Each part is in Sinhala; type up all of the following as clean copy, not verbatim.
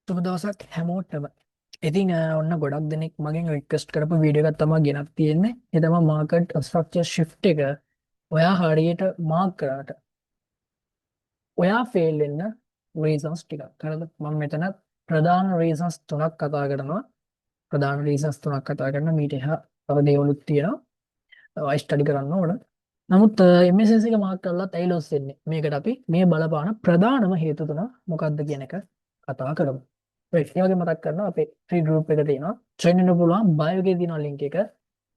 සුබ දවසක් හැමෝටම. ඉතින් ඔන්න ගොඩක් දෙනෙක් මගෙන් රික්වෙස්ට් කරපු වීඩියෝ එකක් තමයි ගෙනත් තියෙන්නේ. ඒ තමයි මාකට් ස්ට්‍රක්චර් shift එක. ඔයා හරියට මාක් කරාට ඔයා ෆේල් වෙන්න reasons ටිකක්. හරිද? මම මෙතන ප්‍රධාන reasons තුනක් කතා කරනවා. ප්‍රධාන reasons තුනක් කතා කරන මීට එහා තව දේවලුත් තියෙනවා. ඔයා ස්ටඩි කරන්න ඕන. නමුත් MSS එක මාක් කරලත් ඇයි ලොස් වෙන්නේ? මේකට අපි මේ බලපාන ප්‍රධානම හේතු තුන මොකක්ද කියන එක කතා කරමු. right ඒ වගේ මතක් කරනවා අපේ free group එක තියෙනවා. join වෙන්න පුළුවන් bio එකේ තියෙන link එක.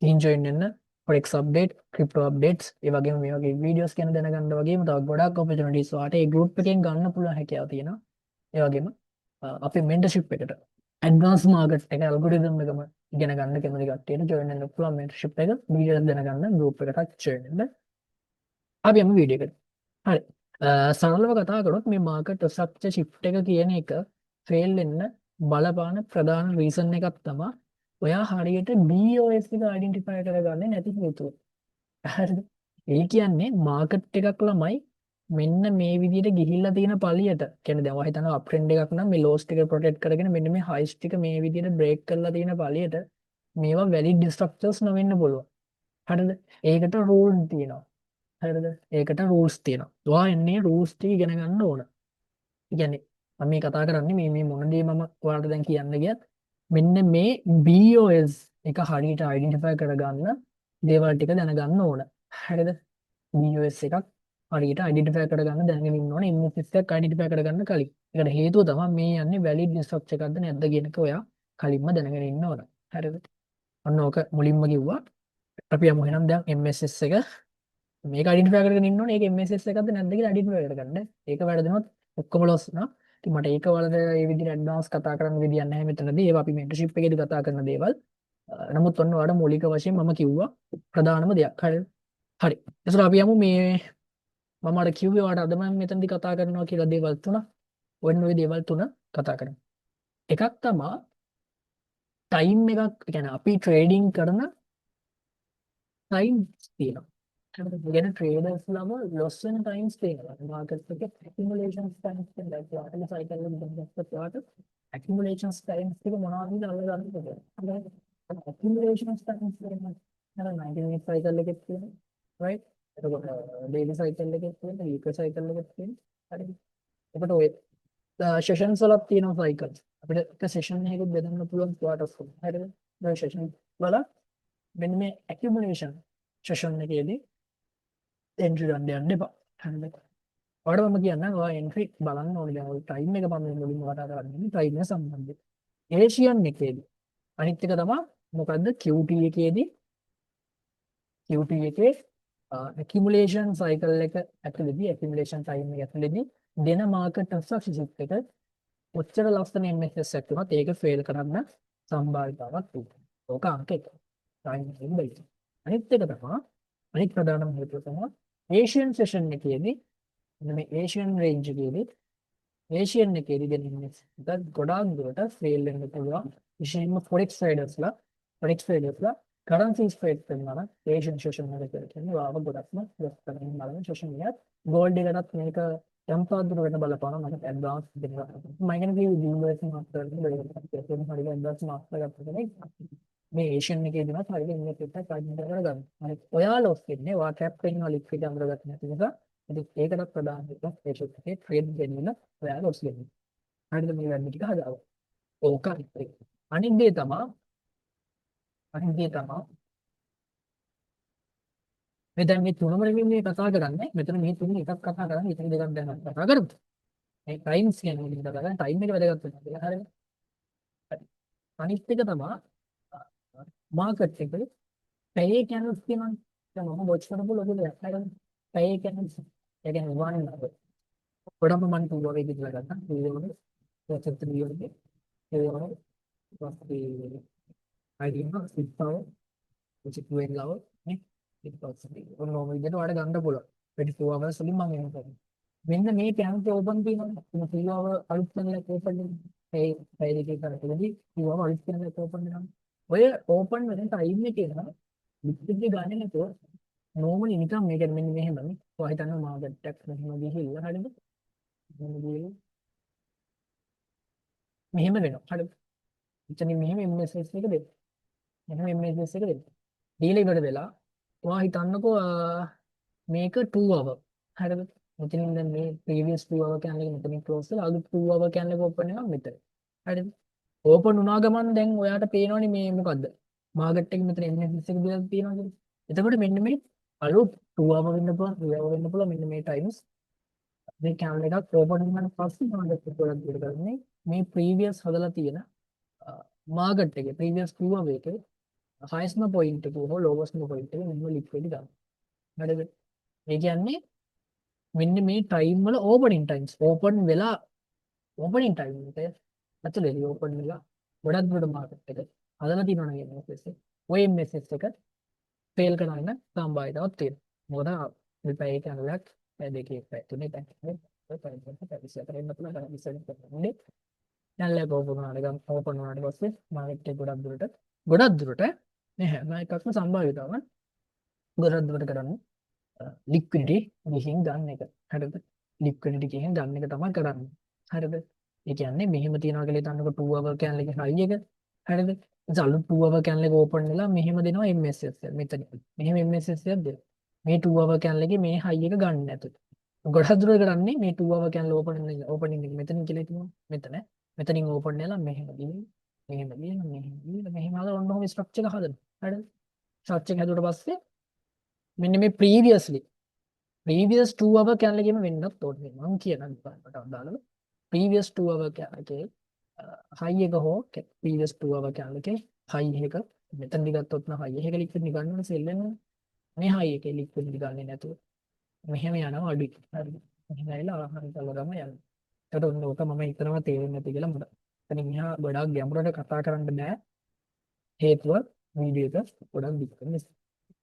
ඉන් join වෙන්න forex update, crypto updates, ඒ වගේම මේ වගේ videos ගැන දැනගන්න වගේම තව ගොඩක් opportunities ඔයාලට ඒ group එකෙන් ගන්න පුළුවන් හැකියාව තියෙනවා. ඒ වගේම අපේ mentorship එකට advanced market එක algorithm එකම ඉගෙන ගන්න කැමති කට්ටියට join වෙන්න පුළුවන් mentorship එක details දැනගන්න group එකට join වෙන්න. අපි යමු වීඩියෝ එකට. හරි. සරලව කතා කරොත් මේ මාකට් ස්ට්‍රක්චර් shift එක කියන එක ෆේල් වෙන්න බලපාන ප්‍රධාන රීසන් එකක් තමයි ඔයා හරියට BOS එක අයිඩෙන්ටිෆයි කරගන්නේ නැති හේතුව. හරිද? ඒ කියන්නේ මාකට් එකක් ළමයි මෙන්න මේ විදිහට ගිහිල්ලා තියෙන පළියට කියන්නේ දැන් ඔයා හිතනවා අප් ට්‍රෙන්ඩ් එකක් නම් මේ ලෝස් ටික ප්‍රොටෙක්ට් කරගෙන මෙන්න මේ හයිස් ටික මේ විදිහට බ්‍රේක් කරලා තියෙන පළියට මේවා වැලිඩ් ස්ට්‍රක්චර්ස් නොවෙන්න පුළුවන්. හරිද? ඒකට රූල් තියෙනවා. හරිද? ඒකට රූල්ස් තියෙනවා. ඔයා එන්නේ රූල්ස් ටික ඉගෙන ගන්න ඕන. කියන්නේ මම මේ කතා කරන්නේ මේ මොන දේ මම ඔයාලට දැන් කියන්න ගියත් මෙන්න මේ BOS එක හරියට අයිඩෙන්ටිෆයි කරගන්න දේවල් ටික දැනගන්න ඕන. හරිද? BOS එකක් හරියට අයිඩෙන්ටිෆයි කරගන්න දැනගෙන ඉන්න ඕනේ MSS එකක් අයිඩෙන්ටිෆයි කරගන්න කලින්. ඒකට හේතුව තමයි මේ යන්නේ වැලිඩ් ස්ට්‍රක්චර් එකක්ද නැද්ද කියන එක ඔයා කලින්ම දැනගෙන ඉන්න ඕන. හරිද? ඔන්න ඕක මුලින්ම කිව්වා. අපි යමු එහෙනම් දැන් MSS එක මේක අයිඩෙන්ටිෆයි කරගෙන ඉන්න ඕනේ. ඒක MSS එකක්ද නැද්ද කියලා අයිඩෙන්ටිෆයි කරගන්න. ඒක වැරදුනොත් ඔක්කොම ලොස් වෙනවා. ඉතින් මට ඒක වලද මේ විදිහට ඇඩ්වාන්ස් කතා කරන්න විදියක් නැහැ මෙතනදී. ඒවා අපි මෙන්ටර්ෂිප් එකේදී කතා කරන දේවල්. නමුත් ඔන්න ඔයාලට මූලික වශයෙන් මම කිව්වා ප්‍රධානම දෙයක්. හරිද? හරි. එතකොට අපි යමු මේ මම අර කිව්වේ ඔයාලට අද මම මෙතනදී කතා කරනවා කියලා දේවල් තුන. ඔන්න ඔය දේවල් තුන කතා කරමු. එකක් තමයි ටයිම් එකක්. කියන්නේ අපි ට්‍රේඩින් කරන ටයිම් තියෙනවා. ගැන ට්‍රේඩර්ස් ලම ලොස් වෙන ටයිම්ස් තියෙනවා. මාකට් එකේ ඇකියුමුලේෂන්ස් ටයිම්ස් තියෙනවා. වාටල සයිකල් එක දැක්කත් වාට ඇකියුමුලේෂන්ස් ටයිම්ස් ටික මොනවද කියලා අල්ල ගන්න පුළුවන්. ඇකියුමුලේෂන්ස් ටයිම්ස් තියෙනවා. නේද 90 මිනිත් සයිකල් එකේ තියෙනවා. right? එතකොට ඩේලි සයිකල් එකේ තියෙනවා, වීක්ලි සයිකල් එකේ තියෙනවා. හරි. එතකොට ඔය සෙෂන්ස් වලක් තියෙනවා සයිකල්ස්. අපිට එක සෙෂන් එකකුත් බෙදන්න පුළුවන් ක්වාටර්ස් වල. හරිද? ඒ සෙෂන් වල මෙන්න මේ ඇකියුමුලේෂන් සෙෂන් එකේදී එන්ට්‍රි ගන්න යන්න එපා. හරිද? ඔයාලට මම කියන්නම් ඔයා එන්ට්‍රි බලන්න ඕනේ. දැන් ඔය ටයිම් එක මම මුලින්ම කතා කරන්නේ ටයිම් එක සම්බන්ධයෙන්. ඒෂියන් එකේදී අනිත් එක තමයි මොකද්ද QT එකේදී QT එකේ accumulation cycle එක ඇතුළේදී accumulation time එක ඇතුළේදී දෙන market substitute එක ඔච්චර ලස්සන MSS එකක් තුනත් ඒක ෆේල් කරන්න සම්භාවිතාවක් තියෙනවා. ඕක අංක 1. time එක බයි. අනිත් එක තමයි අනිත් ප්‍රධානම හේතුව තමයි ඒෂියන් සෙෂන් එකේදී මේ ඒෂියන් රේන්ජ් එකේදී ඒෂියන් එකේදී දෙන MSS එක ගොඩාක් දුරට ෆේල් වෙන්න පුළුවන්. විශේෂයෙන්ම forex traders ලා currencies trade කරනවා නම් ඒෂියන් සෙෂන් එක කියන්නේ වාව ගොඩක්ම ලොස් කරගෙන බලන සෙෂන් එකක්. ගෝල්ඩ් එකටත් මේක යම්තාක් දුරකට බලපානවා. මට ඇඩ්වාන්ස් දෙනවා. මම කියන කී යුනිවර්සිටි මාස්ටර් එකේ හරියට ඇඩ්වාන්ස් මාස්ටර් ගත්ත කෙනෙක් මේ ඒෂියන් එකේ දිනත් හරියට ඉන්නේ පිටට කාඩින් කරගන්න. හරි. ඔයා ලොස් වෙන්නේ වා ට්‍රැප් වෙනවා ලික්විඩ් අඳුරගත්ත නැති නිසා. ඉතින් ඒකටත් ප්‍රධාන එකක් ඒෂියන් එකේ ට්‍රේඩ් ගැනීම ඔයා ලොස් වෙන්නේ. හරිද මේ වැඩි ටික හදාගන්න. ඕක අනිත් එක. අනිත් දේ තමයි අනිත් දේ තමයි මේ දැන් මේ තුනම නෙමෙයි මේ කතා කරන්නේ. මෙතන මේ තුන එකක් කතා කරන්නේ. ඉතින් දෙකක් දැන් අපි කතා කරමු. මේ ටයිම්ස් කියන එක කතා කරන්නේ. ටයිම් එක වැදගත් වෙනවා. හරිද? හරි. අනිත් එක තමයි මාකට් එකේ පැයේ කැනල්ස් තියෙනවා. දැන් මම වොච් කරපු ලොකු දෙයක්. හරිද? පැයේ කැනල්ස්. ඒ කියන්නේ වර්ණන නේද? ගොඩක්ම මම කිව්වා වගේ කියලා ගත්තා. ඒ වගේ ප්‍රොසෙස් ත්‍රියෝගේ ඒ වගේ වාස්ති අයිඩියා සිස්ටම් විචිතුවෙන් ලව නේ it possible ඔන්න ඔය විදිහට ඔයාලට ගන්න පුළුවන් 24 hours වලින් මම එන්න කරන්නේ මෙන්න මේ කැන්ත ඕපන් තියෙනවා මේ 3 hour අලුත් channel එක ඕපන් වෙනවා ඒ දෙකේ කරකෙදී 3 hour අලුත් channel එක ඕපන් වෙනවා ඔය ඕපන් වෙන ටයිම් එකේ නම් ලික්විඩ් ගන්න නැතුව නෝමලි නිකන් මේක මෙන්න මෙහෙමනේ ඔයා හිතනවා මාකට් එකක් මෙහෙම ගිහිල්ලා හරියද මෙන්න ගිහිල්ලා මෙහෙම වෙනවා. හරිද? එතනින් මෙහෙම MSS එක දෙන්න. මෙහෙම MSS එක දෙන්න. දීලා ඉවර වෙලා ඔයා හිතන්නකෝ මේක 2 hour. හරිද? මෙතනින් දැන් මේ previous 2 hour කැලේ මෙතනින් close කරලා අලුත් 2 hour කැලේ open වෙනවා මෙතන. හරිද? ඕපන් වුණා ගමන් දැන් ඔයාට පේනවනේ මේ මොකද්ද? මාකට් එක මෙතන MSS එක දාලා තියෙනවා කියලා. එතකොට මෙන්න මේ අලුත් 2 hour වෙන්න පුළුවන් 3 hour වෙන්න පුළුවන් මෙන්න මේ times මේ කැලේ එකක් ඕපන් වුණාට පස්සේ මාකට් එක ගොඩක් දුර කරන්නේ මේ previous හදලා තියෙන මාකට් එකේ previous 2 hour එකේ highest point එක හෝ lowest point එක මෙන්න liquid ගන්න. හරිද? ඒ කියන්නේ මෙන්න මේ ටයිම් වල ඕපනින් ටයිම්ස් ඕපන් වෙලා ඕපනින් ටයිම් එක ඇතුලේ ඕපන් වෙලා ගොඩක් දුරට මාකට් එක හදලා තියෙනවා නේද MSS එක. ඔය MSS එක ෆේල් කරන්න සම්භාවිතාවක් තියෙනවා. මොකද මේ පැය කැලක් පැය දෙකේ පැය තුනේ පැය ඔය පැය දෙකක් පැය 24 එන්න පුළුවන් පැය 24 කරන්නේ. කැලේ ඕපන් වුණාට ගම් ඕපන් වුණාට පස්සේ මාකට් එක ගොඩක් දුරට මේ හැම එකක්ම සම්භාවිතාවක් ගොඩක් දුරට කරන්නේ ලික්විඩිටි ගිහින් ගන්න එක. හරිද? ලික්විඩිටි ගිහින් ගන්න එක තමයි කරන්නේ. හරිද? ඒ කියන්නේ මෙහෙම තියනවා කියලා හිතන්නකො 2 hour කැලේ එකේ හයි එක. හරිද? ඉතින් 2 hour කැලේ එක ඕපන් වෙලා මෙහෙම දෙනවා MSS එක. මෙතන. මෙහෙම MSS එකක් දෙනවා. මේ 2 hour කැලේ එකේ මේ හයි එක ගන්න නැතුව. ගොඩක් දුර කරන්නේ මේ 2 hour කැලේ ඕපනින් එක මෙතනින් කියලා හිතනවා. මෙතන. මෙතනින් ඕපන් වෙලා මෙහෙම ගිහින් මෙහෙම හදලා ඔන්න ඔහොම ස්ට්‍රක්චර් එක හදනවා. හරිද? ස්ට්‍රක්චර් එක හැදුවට පස්සේ මෙන්න මේ previous 2 hour කැලේ එකේම වෙන්නත් ඕනේ. මම කියන විදිහට අදාළව previous 2 hour කැලේ එකේ high එක හෝ previous 2 hour කැලේ එකේ high එක මෙතන දිගත්තොත් නම් high එක liquid නිකන් ඕනේ සෙල් වෙනවා. මේ high එකේ liquid නිකන්නේ නැතුව මෙහෙම යනවා අඩුයි. හරිද? මෙහෙම ඇවිල්ලා ආහාර කලරම යනවා. ඒකට ඔන්න ඕක මම හිතනවා තේරෙන්නේ නැති කියලා මට. එතනින් මෙහා ගොඩාක් ගැඹුරට කතා කරන්න බෑ. හේතුව වීඩියෝ එක ගොඩක් දිග නිසා.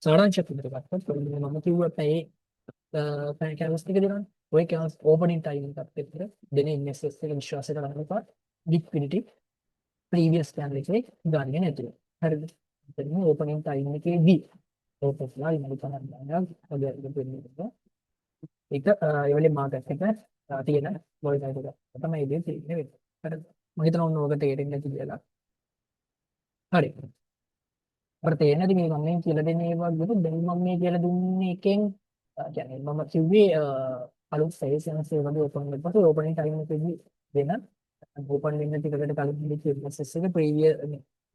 සාරාංශයක් විදිහට ගත්තොත් මම කිව්වා පැය කැලස් ටික දෙනවා. ඔය කැලස් ඕපනින් ටයිම් එකත් එක්ක දෙන MSS එක විශ්වාස කරන්න එපා. ලික්විඩිටි ප්‍රීවියස් කැලේ එකේ ගන්නේ නැතුව. හරිද? එතන ඕපනින් ටයිම් එකේදී ඕපස්ලා ඉන්න ගණන් ගන්න වෙන්නේ. ඒක ඒ වෙලේ මාකට් එක තියෙන මොනිටර් එක තමයි ඉතින් තියෙන්නේ වෙන්නේ. හරිද? මම හිතනවා ඔන්න ඕක තේරෙන්නේ නැති කියලා. හරි. අපිට තේරෙන්නේ නැති මේ මම මේ කියලා දෙන්නේ ඒ වගේ දැන් මම මේ කියලා දුන්නේ එකෙන් කියන්නේ මම කිව්වේ අලුත් සේල්ස් යන සේවවල ඕපන් වෙනකොට පස්සේ ඕපනින් ටයිම් එකේදී වෙන ඕපන් වෙන්න ටිකකට කලින් ඉන්නේ MSS එක ප්‍රීවියස්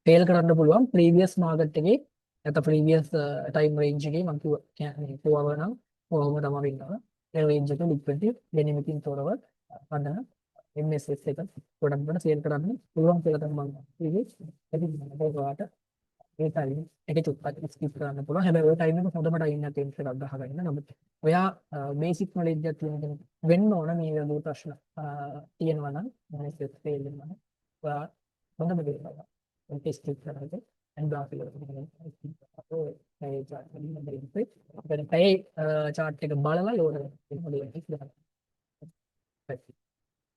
ෆේල් කරන්න පුළුවන් ප්‍රීවියස් මාකට් එකේ නැත්නම් ප්‍රීවියස් ටයිම් රේන්ජ් එකේ මම කිව්වා කියන්නේ 4 hour නම් 4 hour තමයි වෙන්නවා ඒ රේන්ජ් එක ලික්විඩ් ඩිනමිකින් තොරව හදන MSS එක ගොඩක් දුරට සේල් කරන්න පුළුවන් කියලා තමයි මම කිව්වේ ඒක මොකද ඒ ටයිම් එක චුට්ටක් ස්කිප් කරන්න පුළුවන්. හැබැයි ওই ටයිම් එක හොඳම ටයිම් එකක් ටෙන්ස් එකක් ගහගන්න. නමුත් ඔයා බේසික් නොලෙජ් එකක් තියෙන කෙනෙක් වෙන්න ඕන මේ වගේ ප්‍රශ්න තියෙනවා නම් මොනස් එක ෆේල් වෙනවා නම් ඔයා හොඳම දේ තමයි. ඔය ටෙස්ට් එක කරලා and graph එක අපේ ඒ chart එකෙන් දෙන්නේ. අපිට ඒ chart එක බලලා ලෝඩ් කරන්න.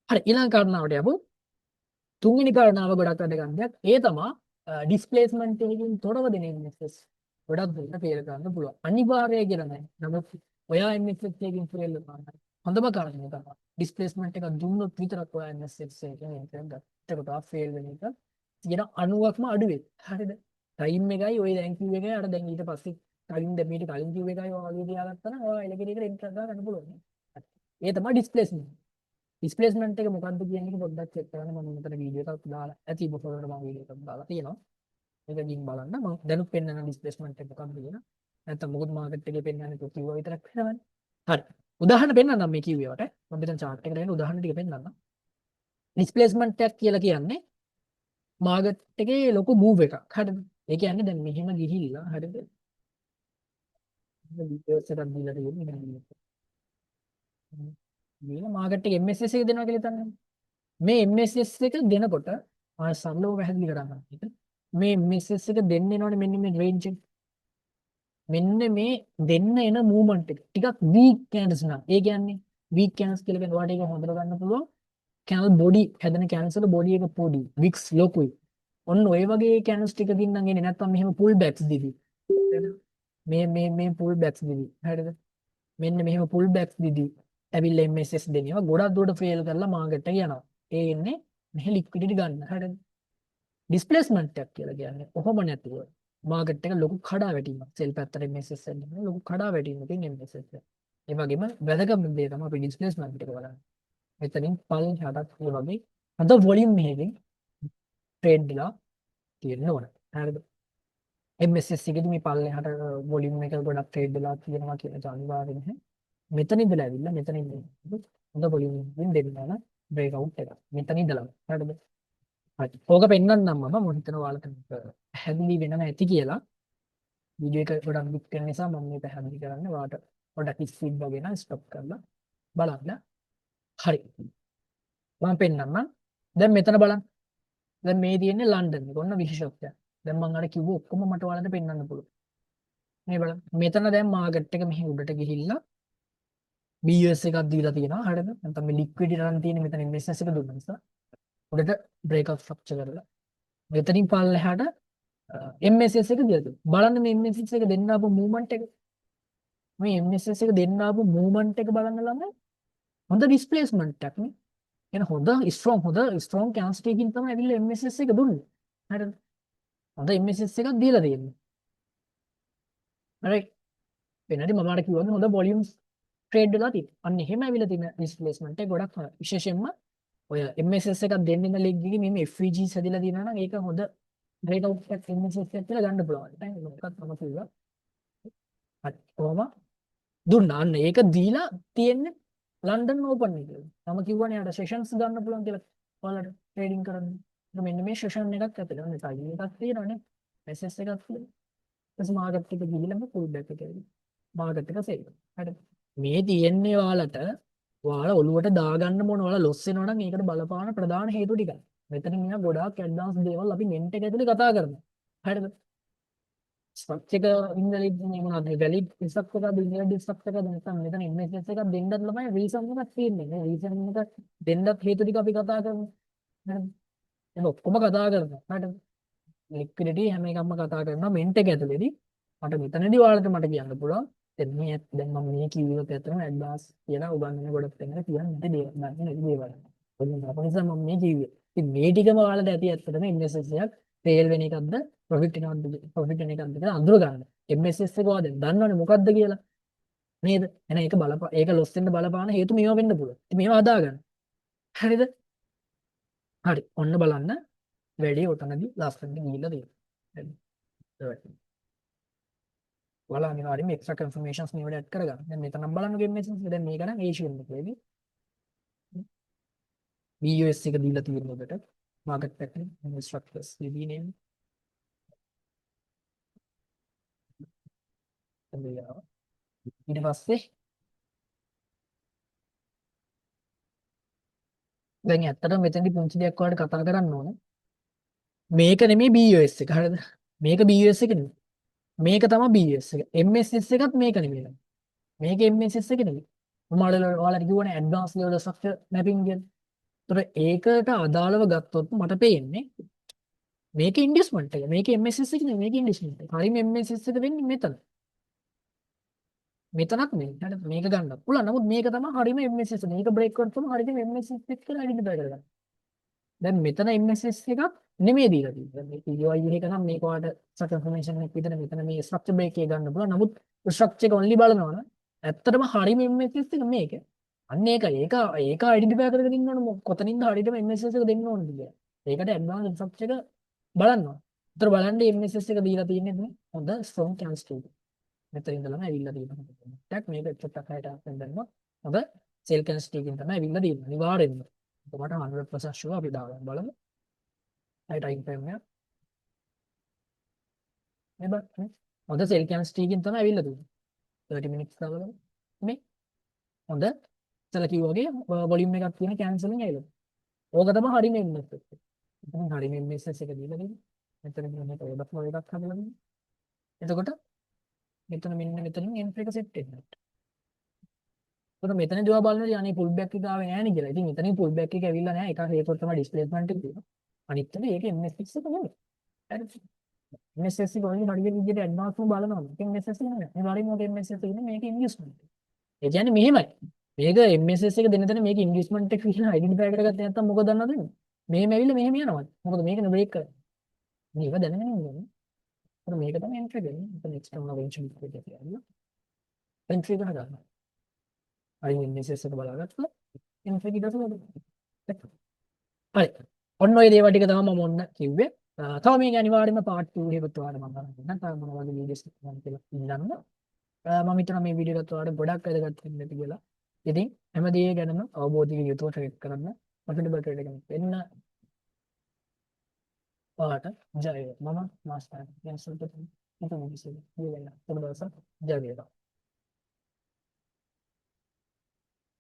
හරි ඊළඟ කාරණාවට යමු. තුන්වෙනි කාරණාව ගොඩක් වැදගත් දෙයක්. ඒ තමයි ඩිස්ප්ලේස්මන්ට් එකකින් තොරව දෙන MSS ගොඩක් දුරට ෆේල් කරන්න පුළුවන්. අනිවාර්යය කියලා නැහැ. නමුත් ඔයා MSS එකකින් ෆේල් වෙනවා. හොඳම කාරණේ තමයි ඩිස්ප්ලේස්මන්ට් එක දුන්නොත් විතරක් ඔයා MSS එකකින් එන්ටර් ගත්තට ෆේල් වෙන එක 90%ක්ම අඩු වෙයි. හරිද? ටයිම් එකයි ඔය දැන් කිව් එකයි අර දැන් ඊට පස්සේ කලින් දැන් ඊට කලින් කිව් එකයි ඔය වගේ තියාගත්තා නම් ඔයා එලකිරීකට එන්ටර් ගන්න පුළුවන්. ඒ තමයි ඩිස්ප්ලේස්මන්ට්. ඩිස්ප්ලේස්මන්ට් එක මොකක්ද කියන එක පොඩ්ඩක් චෙක් කරන්න මම මෙතන වීඩියෝ එකක් දාලා ඇති බොහෝකට මම වීඩියෝ එකක් දාලා තියෙනවා. මේක ගිහින් බලන්න මම දැනුත් පෙන්නන ඩිස්ප්ලේස්මන්ට් එක මොකක්ද කියන. නැත්තම් මොකද මාකට් එකේ පෙන්නන්නේ කිව්වා විතරක් වෙනවනේ. හරි. උදාහරණ පෙන්නන්නම් මේ කිව්වට. මම මෙතන chart එකට එන්න උදාහරණ ටික පෙන්නන්නම්. ඩිස්ප්ලේස්මන්ට් එකක් කියලා කියන්නේ මාකට් එකේ ලොකු මූව් එකක්. හරිද? ඒ කියන්නේ දැන් මෙහෙම ගිහිල්ලා හරිද? ඩීටේල්ස් එකක් දීලා තියෙන්නේ. මේ මාකට් එකේ MSS එක දෙනවා කියලා හිතන්න. මේ MSS එක දෙනකොට සරලව පැහැදිලි කරගන්න. මේ MSS එක දෙන්න එනවනේ මෙන්න මේ රේන්ජ් එක. මෙන්න මේ දෙන්න එන මූවමන්ට් එක ටිකක් වීක් කැන්ඩල්ස් නම්. ඒ කියන්නේ වීක් කැන්ඩල්ස් කියලා කියන වාට එක හොඳට ගන්න පුළුවන්. කැනල් බොඩි හැදෙන කැන්ඩල්ස් වල බොඩි එක පොඩි, වික්ස් ලොකුයි. ඔන්න ඔය වගේ කැන්ඩල්ස් ටික දින්නම් එන්නේ නැත්නම් මෙහෙම පුල් බැක්ස් දිවි. මේ පුල් බැක්ස් දිවි. හරිද? මෙන්න මෙහෙම පුල් බැක්ස් දිවි. ඇවිල්ලා MSS දෙනවා. ගොඩක් දුරට ෆේල් කරලා මාකට් එක යනවා. ඒ ඉන්නේ මෙහි ලික්විඩිටි ගන්න. හරිද? ඩිස්ප්ලේස්මන්ට් එකක් කියලා කියන්නේ කොහොම නැතුව මාකට් එක ලොකු කඩා වැටීමක්. සෙල් පැත්තට MSS එක ලොකු කඩා වැටීමකින් MSS එක. ඒ වගේම වැදගත්ම දේ තමයි අපි ඩිස්ප්ලේස්මන්ට් එක බලන්නේ. මෙතනින් පල්ලෙහාටත් ඒ වගේ හොඳ වොලියුම් එකකින් ට්‍රේඩ් වෙලා තියෙන්න ඕන. හරිද? MSS එකේදී මේ පල්ලෙහාට වොලියුම් එක ගොඩක් ට්‍රේඩ් වෙලා තියෙනවා කියන එක අනිවාර්ය නැහැ. මෙතන ඉඳලා ඇවිල්ලා මෙතන ඉඳලා හොඳ වොලියුම් එකකින් දෙන්න ඕන බ්‍රේක් අවුට් එකක්. මෙතන ඉඳලා. හරිද? හරි. ඕක පෙන්වන්නම් මම හිතනවා ඔයාලට පැහැදිලි වෙනම ඇති කියලා. වීඩියෝ එක ගොඩක් බිට් වෙන නිසා මම මේ පැහැදිලි කරන්නේ ඔයාලට පොඩක් ස්පීඩ් වගේ ස්ටොප් කරලා බලන්න. හරි. මම පෙන්වන්නම්. දැන් මෙතන බලන්න. දැන් මේ තියෙන්නේ ලන්ඩන් එක. ඔන්න විශේෂත්වය. දැන් මම අර කිව්ව ඔක්කොම මට ඔයාලට පෙන්වන්න පුළුවන්. මේ බලන්න. මෙතන දැන් මාකට් එක මෙහි උඩට ගිහිල්ලා BUS එකක් දීලා තියෙනවා. හරිද? නැත්නම් මේ ලික්විඩිටි රන් තියෙන මෙතන ඉන්වෙස්ටර්ස් එක දුන්න නිසා උඩට බ්‍රේක් අවුට් ස්ට්‍රක්චර් කරලා මෙතනින් පල්ලෙහාට MSS එක දීලා තියෙනවා. බලන්න මේ MSS එක දෙන්න ආපු මූවමන්ට් එක. මේ MSS එක දෙන්න ආපු මූවමන්ට් එක බලන්න ළමයි. හොඳ ඩිස්ප්ලේස්මන්ට් එකක් නේ. එන හොඳ ස්ට්‍රෝං කැන්සල් එකකින් තමයි ඇවිල්ලා MSS එක දුන්නේ. හරිද? හොඳ MSS එකක් දීලා තියෙනවා. හරි. වෙනදි මම අර කිව්වා හොඳ වොලියුම්ස් ට්‍රේඩ් වෙලා තියෙනවා. අන්න එහෙම ඇවිල්ලා තියෙන ඩිස්ප්ලේස්මන්ට් එක ගොඩක් විශේෂයෙන්ම ඔය MSS එකක් දෙන්න ඉන්න ලෙග් එකේ මේ FVGs හැදිලා තියෙනවා නම් ඒක හොඳ බ්‍රේක් අවුට් එකක් MSS එකක් කියලා ගන්න පුළුවන්. දැන් මොකක්ද මම කිව්වා. හරි. කොහොම දුන්නා. අන්න ඒක දීලා තියෙන්නේ ලන්ඩන් ඕපන් එකේ. මම කිව්වනේ අර සෙෂන්ස් ගන්න පුළුවන් කියලා. ඔයාලට ට්‍රේඩින් කරන්න. මෙන්න මේ සෙෂන් එකක් ඇතුළේ ඔන්න ටයිම් එකක් තියෙනවානේ. MSS එකක් තියෙනවා. ඊට මාකට් එක ගිහිල්ලාම පුල් බෑක් එක ඇවිල්ලා. මාකට් එක සේල්. හරිද? මේ තියෙන්නේ ඔයාලට ඔයාලා ඔලුවට දාගන්න මොන ඔයාලා ලොස් වෙනවා නම් ඒකට බලපාන ප්‍රධාන හේතු ටිකක්. මෙතන මෙයා ගොඩාක් ඇඩ්වාන්ස් දේවල් අපි මෙන්ට් එක ඇතුලේ කතා කරනවා. හරිද? ස්ට්‍රක්චර් එක ඉන්වැලිඩ් නේ මොනවද? වැලිඩ් ස්ට්‍රක්චර් එකද ඉන්වැලිඩ් ස්ට්‍රක්චර් එකද නැත්නම් මෙතන MSS එකක් දෙන්නත් ළමයි රීසන් එකක් තියෙන්නේ. මේ රීසන් එක දෙන්නත් හේතු ටික අපි කතා කරනවා. හරිද? ඒක ඔක්කොම කතා කරනවා. හරිද? ලික්විඩිටි හැම එකක්ම කතා කරනවා මෙන්ට් එක ඇතුලේදී. මට මෙතනදී ඔයාලට මට කියන්න පුළුවන් දැන් මම මේ කිව්වොත් ඇත්තටම ඇඩ්වාන්ස් කියලා උගන්වන ගොඩක් තැනක කියන්නේ නැති දේවල්. ඔන්න අප නිසා මම මේ කිව්වේ. ඉතින් මේ ටිකම ඔයාලට ඇති ඇත්තටම ඉන්වෙස්ටර්ස් එකක් ෆේල් වෙන එකක්ද ප්‍රොෆිට් වෙන එකක්ද කියලා අඳුර ගන්න. MSS එක ඔයා දැන් දන්නවනේ මොකද්ද කියලා. නේද? එහෙනම් ඒක ලොස් වෙන්න බලපාන හේතු මේවා වෙන්න පුළුවන්. ඉතින් මේවා හදා ගන්න. හරිද? හරි. ඔන්න බලන්න වැඩි උතනදී ලස්සනට ගිහිල්ලා තියෙනවා. හරි. ඔයාලා අනිවාර්යයෙන්ම එක්ස්ට්‍රා කන්ෆර්මේෂන්ස් මේවට ඇඩ් කරගන්න. දැන් මෙතනම් බලන්නකෝ MSS දැන් මේක නම් ඒෂියන් එකේදී BUS එක දීලා තියෙන එකට මාකට් එකේ ස්ට්‍රක්චර්ස් ලිදී නේම. ඊට පස්සේ දැන් ඇත්තටම මෙතනදී පුංචි දෙයක් ඔයාලට කතා කරන්න ඕන. මේක නෙමෙයි BUS එක. හරිද? මේක BUS එක නෙමෙයි. මේක තමයි BUS එක. MSS එකත් මේක නෙමෙයි. මේක MSS එක නෙමෙයි. මම ඔයාලට කිව්වනේ ඇඩ්වාන්ස් ලෙවල් ස්ට්‍රක්චර් මැපින් කියන. ඒතර ඒකට අදාළව ගත්තොත් මට පේන්නේ මේක ඉන්වෙස්ට්මන්ට් එක. මේක MSS එක නෙමෙයි මේක ඉන්වෙස්ට්මන්ට් එක. හරියම MSS එක වෙන්නේ මෙතන. මෙතනක් නෙමෙයි. හරිද? මේක ගන්න පුළුවන්. නමුත් මේක තමයි හරියම MSS එක. මේක බ්‍රේක් කරනකොට හරියම MSS එක කියලා අයිඩෙන්ටිෆයි කරගන්න. දැන් මෙතන MSS එකක් නෙමෙයි දීලා තියෙන්නේ. මේ POI එක නම් මේක ඔයාලට ස්ට්‍රක්චර් ඉන්ෆර්මේෂන් එක විතර මෙතන මේ ස්ට්‍රක්චර් බ්‍රේක් එක ගන්න පුළුවන්. නමුත් ස්ට්‍රක්චර් එක ඔන්ලි බලනවනම් ඇත්තටම හරියම MSS එක මේක. අන්න ඒක අයිඩෙන්ටිෆයි කරගෙන ඉන්න ඕන කොතනින්ද හරියටම MSS එක දෙන්න ඕනද කියලා. ඒකට ඇඩ්වාන්ස් ස්ට්‍රක්චර් එක බලන්න ඕන. ඒතර බලන්න MSS එක දීලා තියෙන්නේ හොඳ ස්ට්‍රෝං කැන්ස්ටල්. මෙතන ඉඳලම ඇවිල්ලා තියෙනවා. ටැක් මේක චුට්ටක් හයට හඳනවා. හොඳ සෙල් කැන්ස්ටල් එකකින් තමයි ඇවිල්ලා තියෙන්නේ. අනිවාර්යෙන්ම. ඔබට 100% ෂුවර් අපි දාගන්න බලමු. හයි ටයිම් ෆ්‍රේම් එක. මේ බලන්න. හොඳ සෙල් කැන්ස්ටල් එකකින් තමයි ඇවිල්ලා තියෙන්නේ. 30 minutes දාලා මේ හොඳ ඉතල කිව්වාගේ වොලියුම් එකක් තියෙන කැන්සලින් ඇවිල්ලා. ඕක තමයි හරියම MSS එක. ඉතින් හරියම MSS එක දීලා තියෙන්නේ. මෙතන මේක ඕඩර් ෆ්ලෝ එකක් හදලා තියෙනවා. එතකොට මෙතන මෙන්න මෙතනින් එන්ට්‍රි එක සෙට් වෙනවා. එතකොට මෙතනදී ඔයා බලනවා අනේ පුල් බෑක් එක ආවේ නැහැ නේ කියලා. ඉතින් මෙතනින් පුල් බෑක් එක ඇවිල්ලා නැහැ. ඒක හේතුව තමයි ඩිස්ප්ලේස්මන්ට් එක තියෙනවා. අනිත් එක ඒක MSS එක නෙමෙයි. හරිද? MSS එක වලින් හරියට විදිහට ඇඩ්වාන්ස් වුණ බලනවා. ඒක MSS එක නෙමෙයි. මේ වලින් මොකද MSS එක ඉන්නේ මේක ඉන්වෙස්ට්මන්ට්. ඒ කියන්නේ මෙහෙමයි. මේක MSS එක දෙන තැන මේක ඉන්වෙස්ට්මන්ට් එක කියලා අයිඩෙන්ටිෆයි කරගත්තේ නැත්නම් මොකද දන්නවද වෙන්නේ? මේ මැවිල්ල මෙහෙම යනවා මොකද මේකන බ්‍රේක් කරන්නේ මේක දැනගෙන ඉන්න ඕනේ මේක තමයි එන්ට්‍රි දෙන්නේ ඒක නෙක්ස්ට් ටයිම් වෙන්චර් එක කියලා එන්ට්‍රි එක හදාගන්න හරි මෙසේජ් එක බලාගත්තා එන්ට්‍රි එක දාලා හරි ඔන්න ඔය දේවල් ටික තමයි මම ඔන්න කිව්වේ තව මේක අනිවාර්යයෙන්ම පාර්ට් 2 එකකට ඔයාලට මම ගන්න තව මොන වගේ වීඩියෝස් එකක් කියලා ඉන්නන්න මම හිතනවා මේ වීඩියෝ එකත් ඔයාලට ගොඩක් වැදගත් වෙන්න ඇති කියලා ඉතින් හැම දේ ගැනම අවබෝධයකින් යුතුව ට්‍රේඩ් කරන්න ප්‍රොෆිටබල් ට්‍රේඩ් එකක් වෙන්න ඔයාලට ජය වේවා මම මාස්ටර් යන්සල්ට හිතමු කිසිම දවසක් ජය වේවා